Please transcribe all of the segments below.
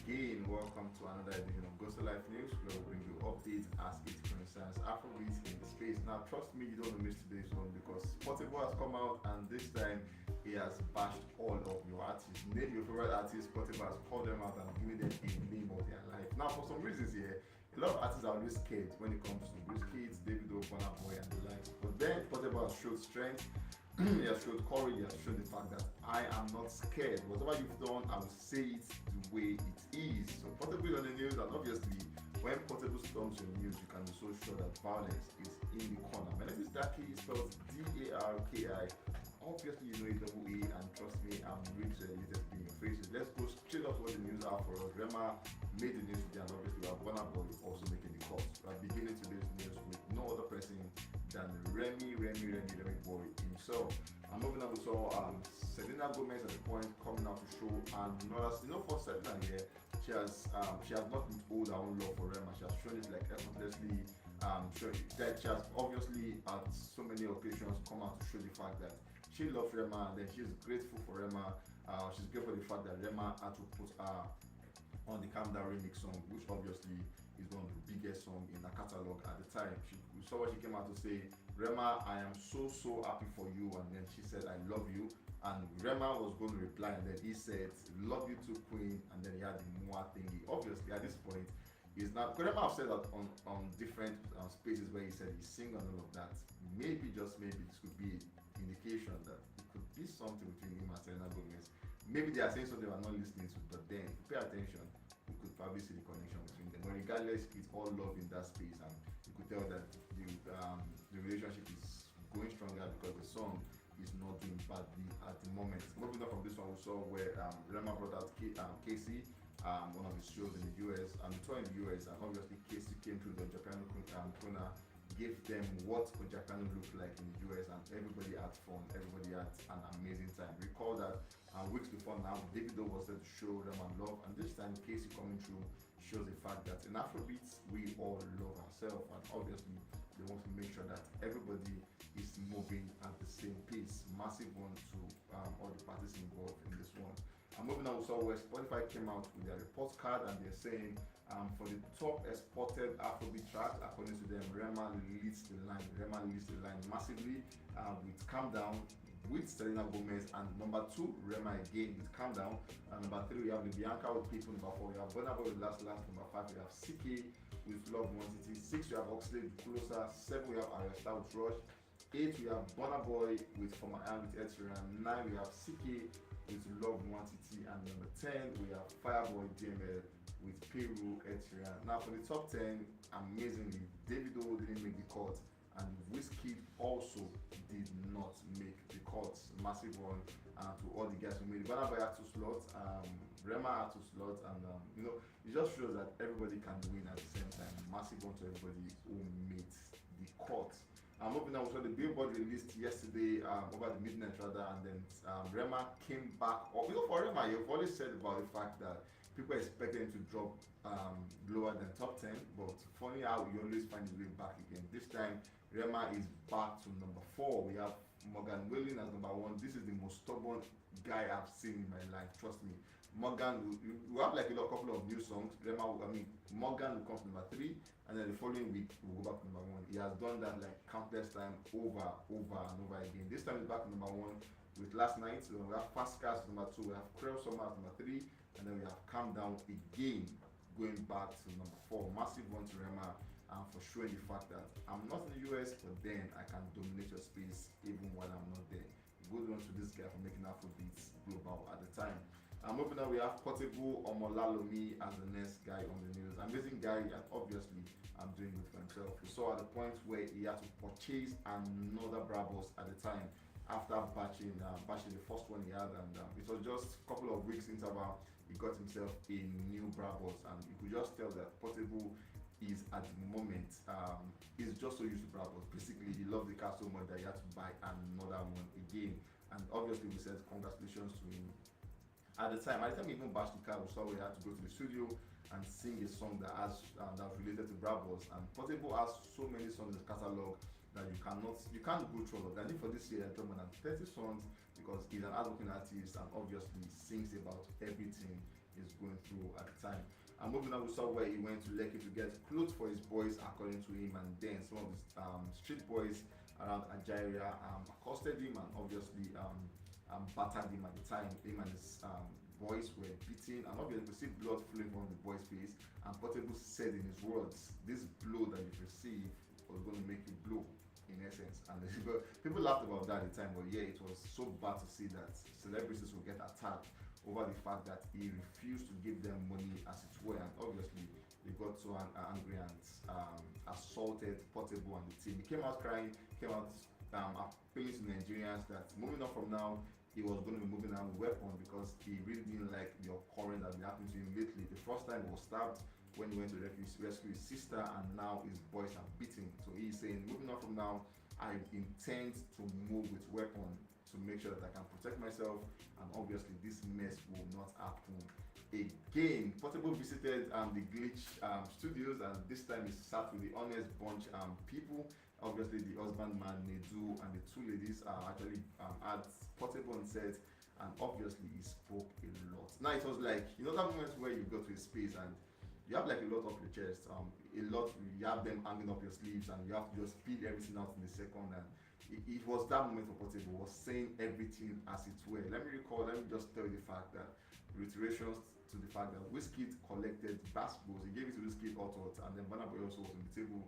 again. Welcome to another edition of Ghost Life News, where we bring you updates as it concerns Afrobeats in the space. Now, trust me, you don't want to miss today's one because Portable has come out and this time he has bashed all of your artists. Name your favorite artists, Portable has called them out and given them a name of their life. Now, for some reasons here, a lot of artists are always scared when it comes to WIZKID, Davido, BURNA Boy, and the likes. But then Portable has showed strength. He has showed courage, he has shown the fact that I am not scared. Whatever you've done, I will say it the way it is. So Portable on the news, and obviously when Portable storms your news, you can be so sure that violence is in the corner. My name is Daki, it spells D-A-R-K-I. Obviously you know it double A, and trust me, I'm really ready to be in your faces. Let's go straight up to what the news are for us. Rema made the news today, and obviously we have BURNA Boy also making the calls. We are beginning today's news with no other person than Remy Boy himself. And moving on, we saw Selena Gomez at the point coming out to show another. For Selena here, she has not withhold her own love for Rema. She has shown it like effortlessly. That she has obviously at so many occasions come out to show the fact that she loves Rema, and then she's grateful for Rema. She's grateful for the fact that Rema had to put her on the Calm Down remix song, which obviously is one of the biggest songs in her catalog at the time. We saw what she came out to say, Rema, I am so happy for you, and then she said, I love you. And Rema was going to reply, and then he said, love you too, Queen, and then he had the more thingy. Obviously, at this point, he's not. Rema have said that on different spaces where he said he's single and all of that. Maybe, just maybe, this could be an indication that it could be something between him and Selena Gomez. Maybe they are saying something we're not listening to, but then if you pay attention, you could probably see the connection between them. But regardless, it's all love in that space, and you could tell that the relationship is going stronger because the song is not doing badly at the moment. Moving on from this one, we saw where Rema brought out Casey, one of his shows in the US, and the tour in the US, and obviously Casey came through the Japan corner, gave them what Japan looked like in the US, and everybody had fun, everybody had an amazing time. Recall that weeks before now, Davido was there to show Rema love, and this time Casey coming through shows the fact that in Afrobeats, we all love ourselves, and obviously they want to make sure that everybody is moving at the same pace. Massive one to all the parties involved in this one. And moving on, we saw where Spotify came out with their report card, and they're saying for the top exported Afrobeat track, according to them, Rema leads the line massively with Calm Down, with Selena Gomez, and number 2, Rema again with Calm Down, and number 3 we have the Bianca with People, number 4 we have BURNA Boy with Last, number 5 we have CK with Love Quantity, 6 we have Oxlade with Closer, 7 we have Arresta with Rush, 8 we have BURNA Boy with From My Hand with Ed Sheeran, 9 we have CK with Love Quantity, and number 10 we have Fireboy DML with Peru Ed Sheeran. Now for the top 10, amazingly, Davido didn't make the cut, and WIZKID also did not make the cuts. Massive one to all the guys who made it. BURNA Boy had 2 slots, Rema had 2 slots, and it just shows that everybody can win at the same time. Massive one to everybody who made the cut. Moving on, so the BillBoard released yesterday, over the midnight rather, and then Rema came back. For Rema, you've always said about the fact that people expect him to drop lower than top 10, but funny how you always find his way back again. This time, Rema is back to number 4. We have Morgan Wallen as number 1. This is the most stubborn guy I've seen in my life, trust me. Morgan, we have like a couple of new songs. Morgan will come to number 3, and then the following week we'll go back to number 1. He has done that like countless times over and over again. This time he's back to number 1 with Last Night. So we have Fast Cars number 2, we have Creel Summer at number 3, and then we have Calm Down again going back to number 4. Massive one to Rema, for showing the fact that I'm not in the US, but then I can dominate your space even while I'm not there. Good one to this guy for making Afrobeats global at the time. Moving on, we have Portable Omolalomi as the next guy on the news. Amazing guy, and obviously I'm doing good for himself. We saw at the point where he had to purchase another Brabus at the time after batching the first one he had, and it was just a couple of weeks interval. He got himself a new Brabus, and you could just tell that Portable is at the moment he's just so used to Brabus. Basically, he loved the car so much that he had to buy another one again, and obviously we said congratulations to him. At the time he even bashed the car, we saw he had to go to the studio and sing a song that that's related to Brabus. And Portable has so many songs in his catalog that you can't go through all of that. I think for this year, I dropped more than 30 songs because he's an hardworking artist and obviously sings about everything is going through at the time. And moving on, we saw where he went to Lekki to get clothes for his boys, according to him, and then some of the street boys around Nigeria accosted him and obviously battered him at the time. Him and his boys were beaten, and obviously we see blood flowing from the boy's face. And Portable said in his words, "This blow that you've received was going to make you blow," in essence. And people laughed about that at the time, but yeah, it was so bad to see that celebrities will get attacked over the fact that he refused to give them money as it were, and obviously they got so angry and assaulted Portable and the team. He came out crying, came out appealing to Nigerians that moving on from now, he was going to be moving on with weapon because he really didn't like the occurrence that happened to him lately. The first time he was stabbed when he went to rescue his sister, and now his boys are beating. So he's saying, moving on from now, I intend to move with weapon to make sure that I can protect myself, and obviously this mess will not happen again. Portable visited the Glitch studios, and this time he sat with the Honest Bunch people. Obviously the husbandman Nedu and the two ladies actually had Portable on set, and obviously he spoke a lot. Now it was like, you know, that moment where you go to a space and you have like a lot off your chest, a lot, you have them hanging up your sleeves, and you have to just spill everything out in a second. And it was that moment for Portable, was saying everything as it were. Let me just tell you the fact that, reiterations to the fact that WIZKID collected basketballs, he gave it to WIZKID Autos, and then BURNA also was on the table.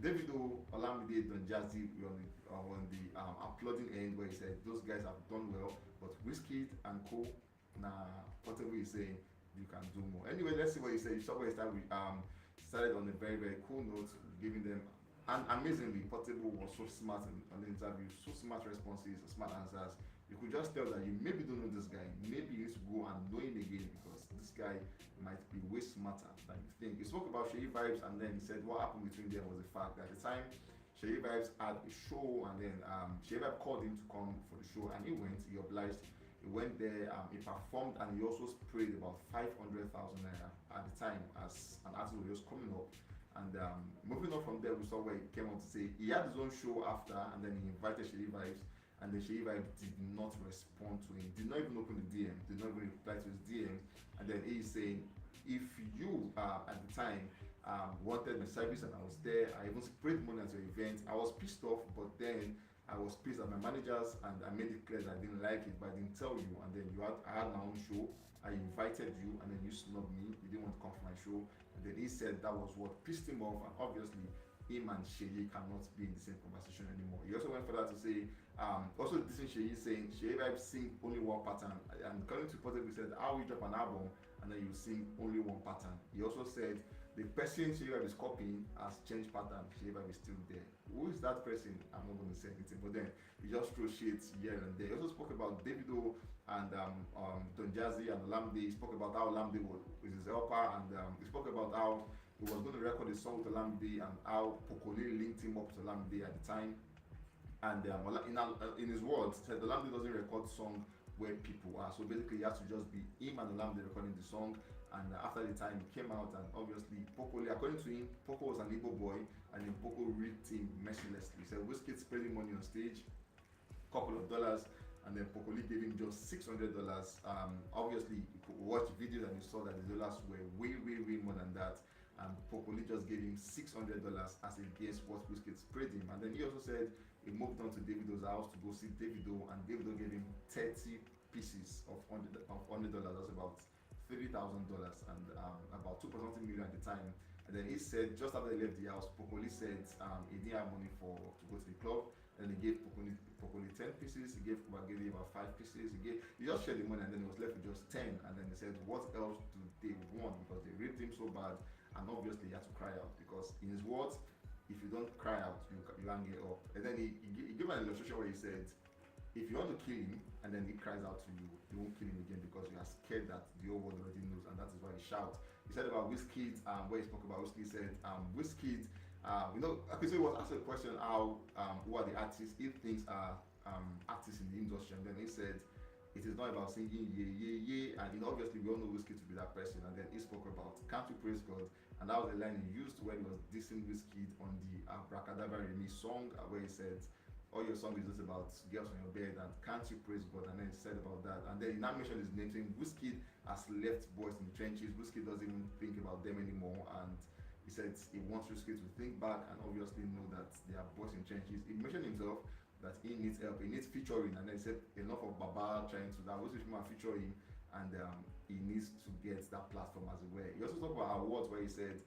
Davido, Olamide, Don Jazzy were on the applauding end, where he said those guys have done well, but WIZKID and co, Portable is saying you can do more. Anyway, let's see what he said. He started on a very, very cool note, giving them, and amazingly, Portable was so smart on the interview, so smart responses, smart answers. You could just tell that you maybe don't know this guy, maybe you need to go and know him again, because this guy might be way smarter than you think. He spoke about Sheyi Vibes, and then he said what happened between them was the fact that at the time Sheyi Vibes had a show, and then Sheyi Vibes called him to come for the show, and he went, he obliged. He went there, he performed, and he also sprayed about 500,000 naira at the time as an artist was just coming up. And moving on from there, we saw where he came on to say he had his own show after, and then he invited Sheyi Vibes, and then Sheyi Vibes did not respond to him, did not even open the DM, did not even reply to his DM. And then he is saying, if you at the time wanted my service and I was there, I even sprayed money at your event, I was pissed off, but then I was pissed at my managers, and I made it clear that I didn't like it, but I didn't tell you. And then I had my own show, I invited you, and then you snubbed me, you didn't want to come for my show. And then he said that was what pissed him off, and obviously him and Sheyi cannot be in the same conversation anymore. He also went further to say, also this is Sheyi saying, Sheyi Vibes sing only one pattern, and according to Portable, he said, how will you drop an album and then you sing only one pattern? He also said, the person Sheyi Vibes is copying has changed pattern, Sheyi Vibes is still there. Who is that person? I'm not going to say anything, but then he just threw shit here and there. He also spoke about Davido and Don Jazzy and Olamide. He spoke about how Olamide was his helper, and he spoke about how he was going to record a song with Olamide, and how Pokoli linked him up to Olamide at the time. And in his words, said Olamide doesn't record song where people are. So basically, it has to just be him and Olamide recording the song. And after the time, he came out, and obviously, Pokoli, according to him, Poko was an Igbo boy, and then Poko ripped him mercilessly. He said WIZKID spending money on stage, couple of dollars, and then Pokoli gave him just $600. Obviously, you could watch videos and you saw that the dollars were way, way, way more than that. And Pokoli just gave him $600 as against what WIZKID sprayed him. And then he also said he moved on to Davido's house to go see Davido, and Davido gave him 30 pieces of $100. That's about $30,000 and about 2 something million at the time. And then he said just after he left the house, Pokoli said he didn't have money to go to the club. And he gave Pokoli 10 pieces. He gave Kubageli about 5 pieces. He just shared the money, and then he was left with just 10. And then he said, what else do they want? Because they raped him so bad, and obviously he had to cry out, because in his words, if you don't cry out, you can't get up. And then he gave an illustration where he said, if you want to kill him and then he cries out to you, you won't kill him again, because you are scared that the whole world already knows, and that is why he shouts. He said about WIZKID, where he spoke about WIZKID, he said WIZKID, okay, so he was asked a question how who are the artists he thinks are artists in the industry, and then he said it is not about singing yeah yeah yeah, and obviously we all know WIZKID to be that person. And then he spoke about can't you praise God, and that was the line he used when he was dissing WIZKID on the Abracadabra Rema song, where he said all your song is just about girls on your bed and can't you praise God, and then he said about that, and then he now mentioned his name, saying WIZKID has left boys in the trenches. WIZKID doesn't even think about them anymore, and he said he wants WIZKID to think back and obviously know that they are boys in trenches. He mentioned himself that he needs help, he needs featuring, and then he said enough of Baba trying to that was feature him, and he needs to get that platform as well. He also talked about awards where he said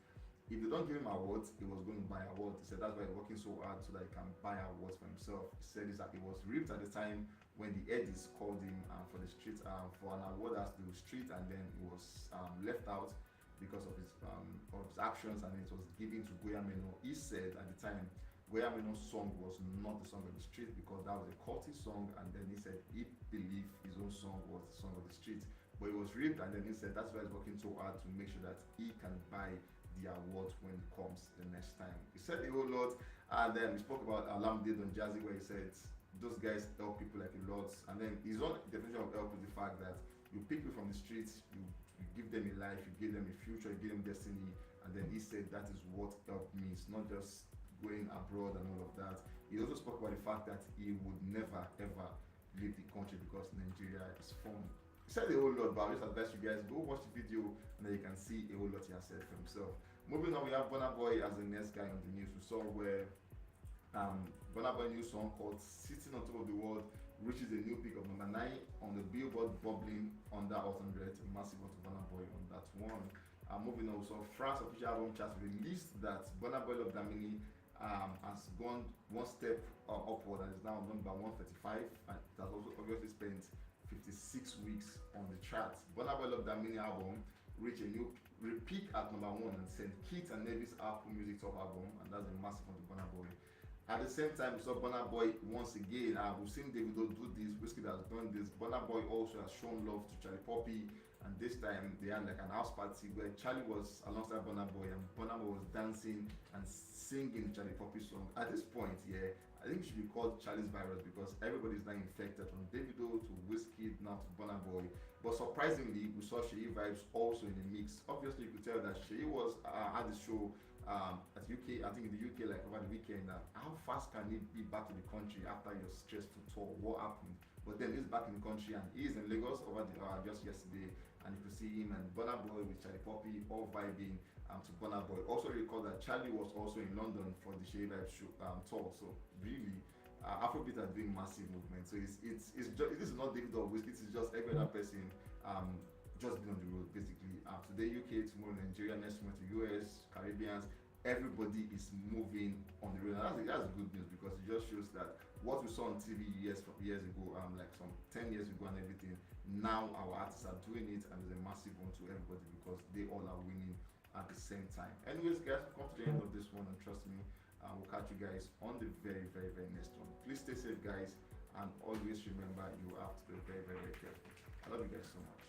if they don't give him awards, he was going to buy awards. He said that's why he's working so hard so that he can buy awards for himself. He said this that he was ripped at the time when the Eddies called him for the street for an award as the street, and then he was left out because of his actions, and it was given to Goyameno. He said at the time Goyameno's song was not the song of the street because that was a culty song, and then he said he believed his own song was the song of the street, but it was ripped, and then he said that's why he's working so hard to make sure that he can buy the award when it comes the next time. He said a whole lot, and then we spoke about Alamdid on Jazzy where he said those guys help people like a lot, and then his own definition of help is the fact that you pick people from the streets, you give them a life, you give them a future, you give them destiny, and then he said that is what help means, not just going abroad and all of that. He also spoke about the fact that he would never ever leave the country because Nigeria is fun. He said a whole lot, but I just advise you guys go watch the video and then you can see a whole lot he has said for himself. Moving on, we have BURNA Boy as the next guy on the news. We saw where BURNA Boy new song called Sitting on Top of the World reaches a new peak of number 9 on the BillBoard, bubbling under 800. Massive one to BURNA Boy on that one. Moving on, so France official album chart released that BURNA Boy Love Damini has gone one step upward and is now number 135, and it has also obviously spent 56 weeks on the charts. BURNA Boy Love Damini album reached a new peak at number 1 and sent Keith and Nevis Apple Music top album, and that's a massive one to BURNA Boy. At the same time, we saw BURNA Boy once again. We've seen Davido do this, WIZKID has done this. BURNA Boy also has shown love to Charlie Poppy, and this time they had like an house party where Charlie was alongside BURNA Boy, and BURNA Boy was dancing and singing Charlie Poppy song. At this point, yeah, I think it should be called Charlie's virus because everybody's now infected, from Davido to WIZKID now to BURNA Boy. But surprisingly, we saw Sheyi vibes also in the mix. Obviously, you could tell that Sheyi was at the show at UK, I think in the UK, like over the weekend. How fast can he be back to the country after your stressful tour? What happened? But then he's back in the country and he's in Lagos over the just yesterday, and you could see him and BURNA Boy with Charlie Poppy all vibing to BURNA Boy. Also recall that Charlie was also in London for the Sheyi Vibes show tour. So really, Afrobeat are doing massive movement. So it's just, this is not Davido or WIZKID, it's just every other person just been on the road basically. Today UK, tomorrow Nigeria, next month to US, Caribbeans. Everybody is moving on the road, and that's good news because it just shows that what we saw on TV years ago, like some 10 years ago and everything, now our artists are doing it, and there's a massive one to everybody because they all are winning at the same time. Anyways, guys, we've come to the end of this one, and trust me, we'll catch you guys on the very next one. Please stay safe, guys, and always remember you have to be very careful. I love you guys so much.